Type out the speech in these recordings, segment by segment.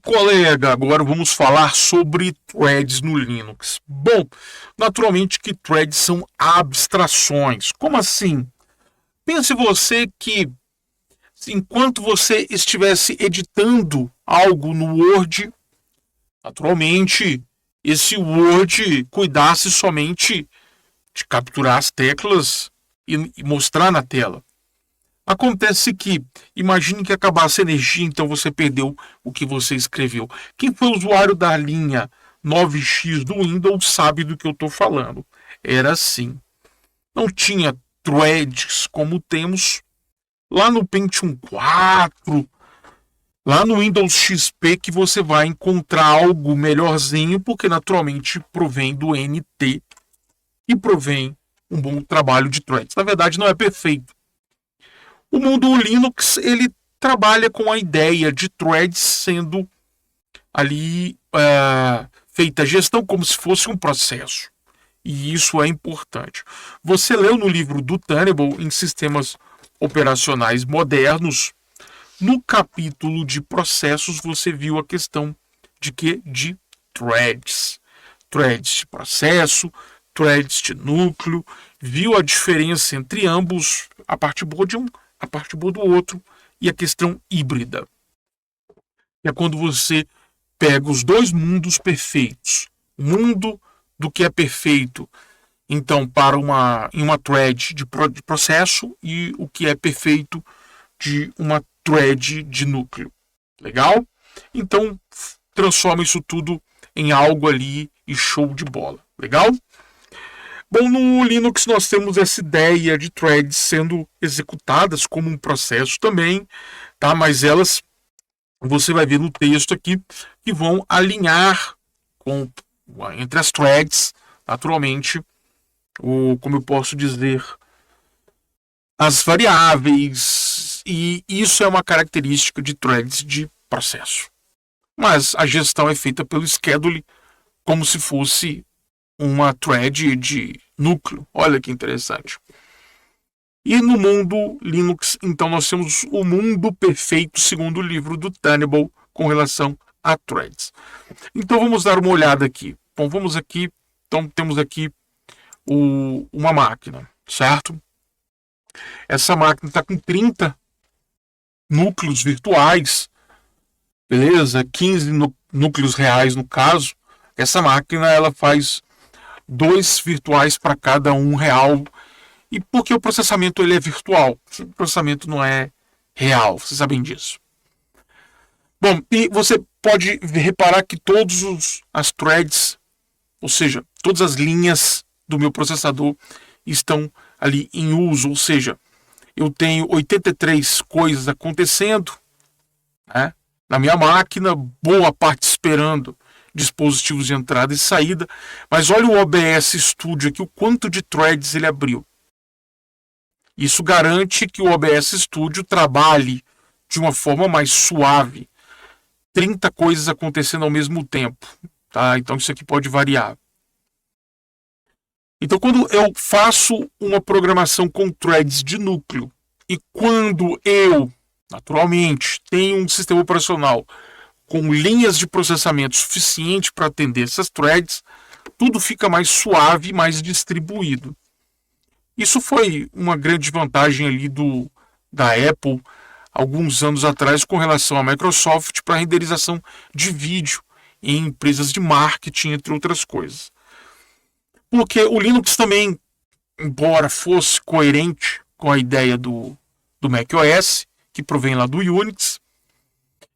Colega, agora vamos falar sobre threads no Linux. Bom, naturalmente que threads são abstrações. Como assim? Pense você que enquanto você estivesse editando algo no Word, naturalmente esse Word cuidasse somente de capturar as teclas e mostrar na tela. Acontece que, imagine que acabasse a energia, então você perdeu o que você escreveu. Quem foi o usuário da linha 9x do Windows sabe do que eu estou falando. Era assim. Não tinha threads como temos lá no Pentium 4, lá no Windows XP, que você vai encontrar algo melhorzinho, porque naturalmente provém do NT e provém um bom trabalho de threads. Na verdade, não é perfeito. O mundo Linux ele trabalha com a ideia de threads sendo ali feita a gestão como se fosse um processo. E isso é importante. Você leu no livro do Tenable em sistemas operacionais modernos, no capítulo de processos você viu a questão de que de threads. Threads de processo, threads de núcleo, viu a diferença entre ambos, a parte boa de um, a parte boa do outro, e a questão híbrida. É quando você pega os dois mundos perfeitos. O mundo do que é perfeito, então, para em uma thread de processo e o que é perfeito de uma thread de núcleo. Legal? Então, transforma isso tudo em algo ali e show de bola. Legal? Bom, no Linux nós temos essa ideia de threads sendo executadas como um processo também, tá? Mas elas, você vai ver no texto aqui, que vão alinhar com, entre as threads, naturalmente, como eu posso dizer, as variáveis, e isso é uma característica de threads de processo. Mas a gestão é feita pelo schedule como se fosse uma thread de núcleo. Olha que interessante. E no mundo Linux, então, nós temos o mundo perfeito, segundo o livro do Tenable, com relação a threads. Então vamos dar uma olhada aqui. Bom, vamos aqui. Então temos aqui uma máquina, certo? Essa máquina está com 30 núcleos virtuais, beleza? 15 núcleos reais no caso. Essa máquina ela faz 2 virtuais para cada um real. E porque o processamento ele é virtual, o processamento não é real, vocês sabem disso. Bom, e você pode reparar que todas as threads, ou seja, todas as linhas do meu processador estão ali em uso, ou seja, eu tenho 83 coisas acontecendo, né, na minha máquina, boa parte esperando dispositivos de entrada e saída, mas olha o OBS Studio aqui, o quanto de threads ele abriu. Isso garante que o OBS Studio trabalhe de uma forma mais suave. 30 coisas acontecendo ao mesmo tempo. Tá? Então isso aqui pode variar. Então quando eu faço uma programação com threads de núcleo e quando eu, naturalmente, tenho um sistema operacional com linhas de processamento suficiente para atender essas threads, tudo fica mais suave e mais distribuído. Isso foi uma grande vantagem ali da Apple alguns anos atrás com relação à Microsoft para renderização de vídeo em empresas de marketing, entre outras coisas. Porque o Linux também, embora fosse coerente com a ideia do macOS, que provém lá do Unix,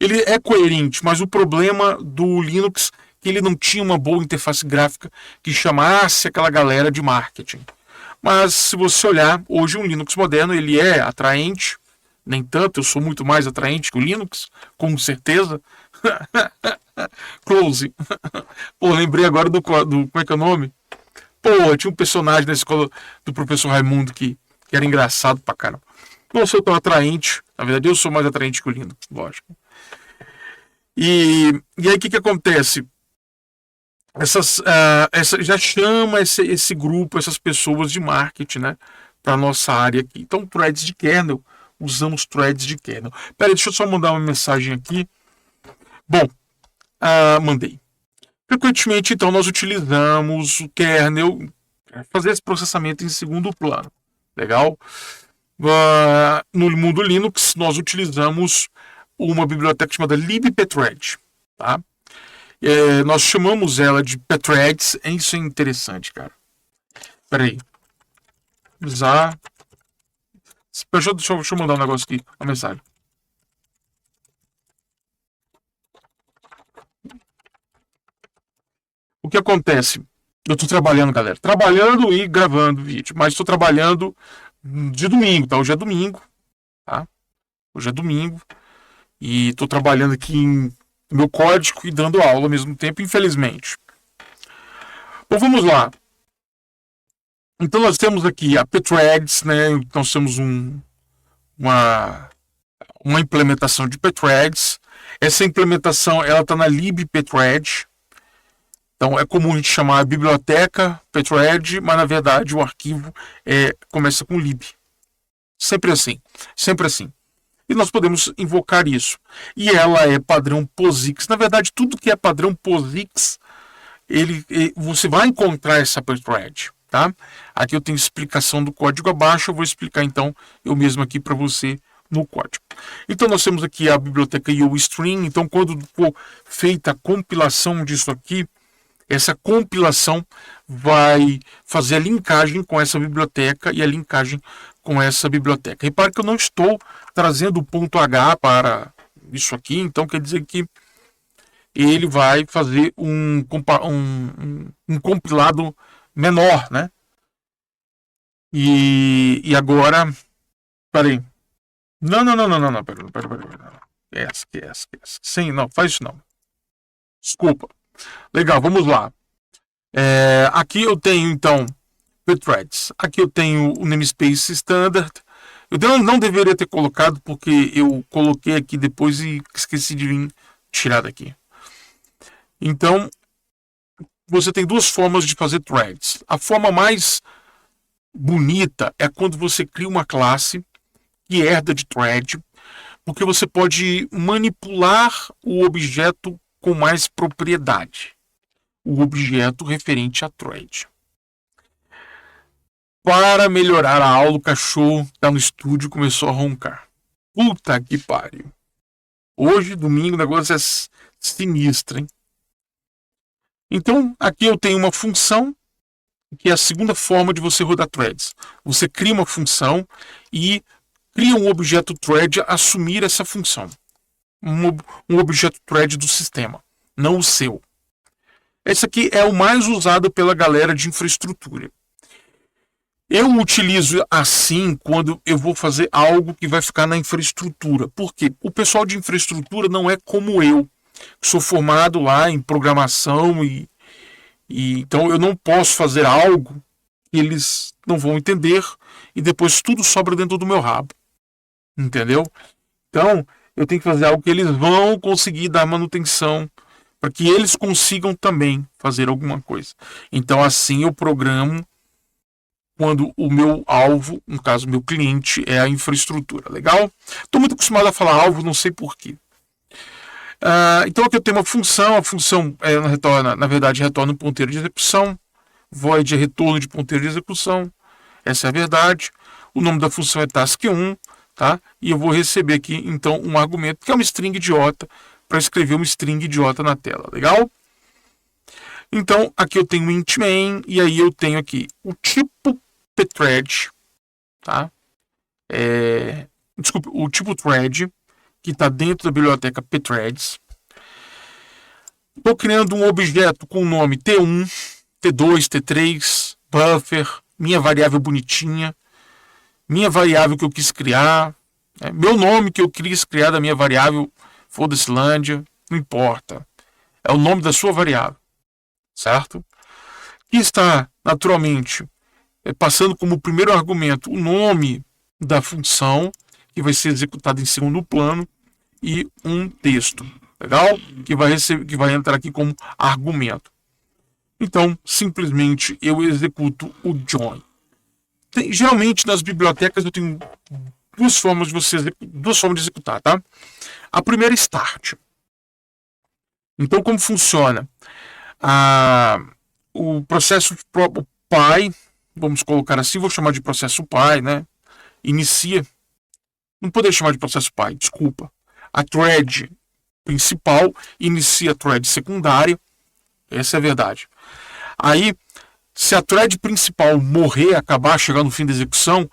ele é coerente, mas o problema do Linux é que ele não tinha uma boa interface gráfica que chamasse aquela galera de marketing. Mas se você olhar, hoje um Linux moderno ele é atraente, nem tanto, eu sou muito mais atraente que o Linux, com certeza. Close. Pô, lembrei agora como é que é o nome? Pô, tinha um personagem na escola do professor Raimundo que era engraçado pra caramba. Não sou tão atraente, na verdade eu sou mais atraente que o Linux, lógico. E aí o que acontece? Já chama esse grupo, essas pessoas de marketing, né, para nossa área aqui. Então, threads de kernel, usamos threads de kernel. Peraí, deixa eu só mandar uma mensagem aqui. Bom, mandei. Frequentemente, então, nós utilizamos o kernel para fazer esse processamento em segundo plano. Legal? No mundo Linux, nós utilizamos uma biblioteca chamada libpthread. Tá? Nós chamamos ela de pthreads. Isso é interessante, cara. Peraí. Usar. Deixa eu mandar um negócio aqui, uma mensagem. O que acontece? Eu tô trabalhando, galera. Trabalhando e gravando vídeo. Mas estou trabalhando de domingo, tá? Hoje é domingo, tá? Hoje é domingo. E estou trabalhando aqui em meu código e dando aula ao mesmo tempo, infelizmente. Bom, vamos lá. Então nós temos aqui a pthreads, né? Nós temos uma implementação de pthreads. Essa implementação ela está na libpthread. Então é comum a gente chamar a biblioteca pthread, mas na verdade o arquivo começa com lib. Sempre assim, sempre assim. E nós podemos invocar isso. E ela é padrão POSIX. Na verdade, tudo que é padrão POSIX, você vai encontrar essa pthread. Tá? Aqui eu tenho explicação do código abaixo. Eu vou explicar então eu mesmo aqui para você no código. Então nós temos aqui a biblioteca IOStream. Então quando for feita a compilação disso aqui, essa compilação vai fazer a linkagem com essa biblioteca e a linkagem com essa biblioteca. Repare que eu não estou trazendo o ponto H para isso aqui, então quer dizer que ele vai fazer um compilado menor, né? E agora, peraí. Não, peraí. Esquece. Sim, não, faz isso não. Desculpa. Legal, vamos lá. Aqui eu tenho, então, pthreads. Aqui eu tenho o namespace standard. Eu não deveria ter colocado, porque eu coloquei aqui depois e esqueci de vir tirar daqui. Então, você tem duas formas de fazer threads. A forma mais bonita é quando você cria uma classe que herda de thread, porque você pode manipular o objeto com mais propriedade. O objeto referente a thread. Para melhorar a aula, o cachorro que tá no estúdio começou a roncar. Puta que pariu. Hoje, domingo, o negócio é sinistro, hein? Então, aqui eu tenho uma função, que é a segunda forma de você rodar threads. Você cria uma função e cria um objeto thread a assumir essa função. Um objeto thread do sistema, não o seu. Esse aqui é o mais usado pela galera de infraestrutura. Eu utilizo assim quando eu vou fazer algo que vai ficar na infraestrutura. Por quê? O pessoal de infraestrutura não é como eu, que sou formado lá em programação e então eu não posso fazer algo que eles não vão entender e depois tudo sobra dentro do meu rabo. Entendeu? Então, eu tenho que fazer algo que eles vão conseguir dar manutenção para que eles consigam também fazer alguma coisa. Então, assim eu programo quando o meu alvo, no caso, meu cliente, é a infraestrutura. Legal? Estou muito acostumado a falar alvo, não sei porquê. Então aqui eu tenho uma função, a função retorna, na verdade, retorna um ponteiro de execução, void é retorno de ponteiro de execução, essa é a verdade. O nome da função é task1, tá? E eu vou receber aqui, então, um argumento, que é uma string idiota, para escrever uma string idiota na tela, legal? Então, aqui eu tenho int main, e aí eu tenho aqui o tipo pthread, tá? Desculpe, o tipo thread, que está dentro da biblioteca pthreads. Estou criando um objeto com o nome T1, T2, T3, buffer, minha variável bonitinha, minha variável que eu quis criar, meu nome que eu quis criar da minha variável, foda-se Lândia, não importa. É o nome da sua variável, certo? Que está, naturalmente, passando como primeiro argumento o nome da função, que vai ser executada em segundo plano, e um texto, legal? Que vai entrar aqui como argumento. Então, simplesmente eu executo o join. Geralmente nas bibliotecas eu tenho duas formas de executar, tá? A primeira é start. Então, como funciona? O processo o pai, vamos colocar assim, vou chamar de processo pai, né? Inicia. Não poderia chamar de processo pai, desculpa. A thread principal inicia a thread secundária. Essa é a verdade. Aí, se a thread principal morrer, acabar, chegar no fim da execução,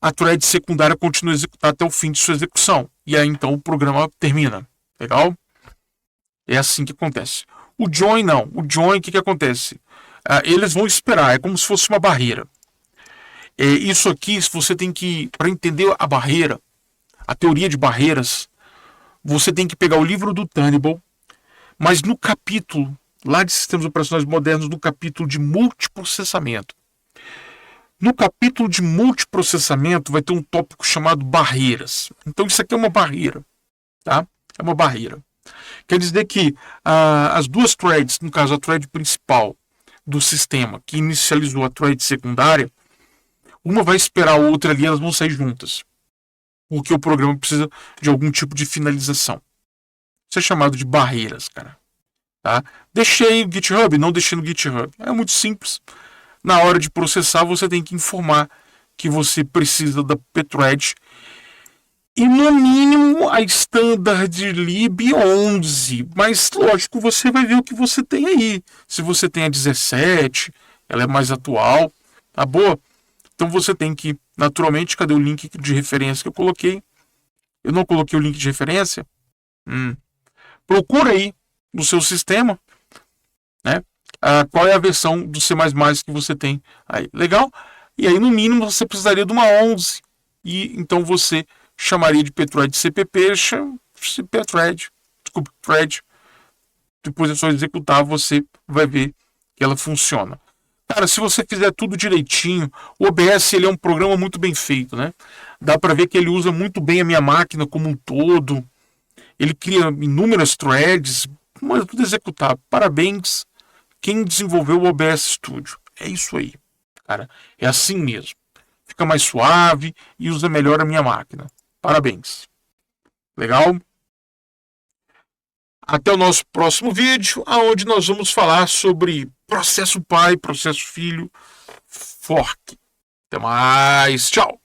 a thread secundária continua a executar até o fim de sua execução. E aí, então, o programa termina. Legal? É assim que acontece. O join não. O join, o que acontece? Eles vão esperar. É como se fosse uma barreira. Isso aqui, você tem que, para entender a barreira, a teoria de barreiras, você tem que pegar o livro do Tenable, mas no capítulo, lá de sistemas operacionais modernos, no capítulo de multiprocessamento. No capítulo de multiprocessamento vai ter um tópico chamado barreiras. Então isso aqui é uma barreira, tá? É uma barreira. Quer dizer que as duas threads, no caso a thread principal do sistema, que inicializou a thread secundária, uma vai esperar a outra ali, elas vão sair juntas. Porque o programa precisa de algum tipo de finalização. Isso é chamado de barreiras, cara. Tá? Deixei no GitHub, não deixei no GitHub. É muito simples. Na hora de processar, você tem que informar que você precisa da pthread e no mínimo a standard lib 11. Mas lógico, você vai ver o que você tem aí. Se você tem a 17, ela é mais atual, tá boa? Então você tem que, naturalmente, cadê o link de referência que eu coloquei? Eu não coloquei o link de referência? Procura aí no seu sistema, né? Qual é a versão do C++ que você tem aí. Legal? E aí, no mínimo, você precisaria de uma 11. E então você chamaria de pthread CPP, pthread, desculpa, thread. Depois é só executar, você vai ver que ela funciona. Cara, se você fizer tudo direitinho, o OBS ele é um programa muito bem feito, né? Dá para ver que ele usa muito bem a minha máquina como um todo. Ele cria inúmeras threads, mas tudo executável. Parabéns quem desenvolveu o OBS Studio. É isso aí, cara. É assim mesmo. Fica mais suave e usa melhor a minha máquina. Parabéns. Legal? Até o nosso próximo vídeo, onde nós vamos falar sobre processo pai, processo filho, fork. Até mais. Tchau.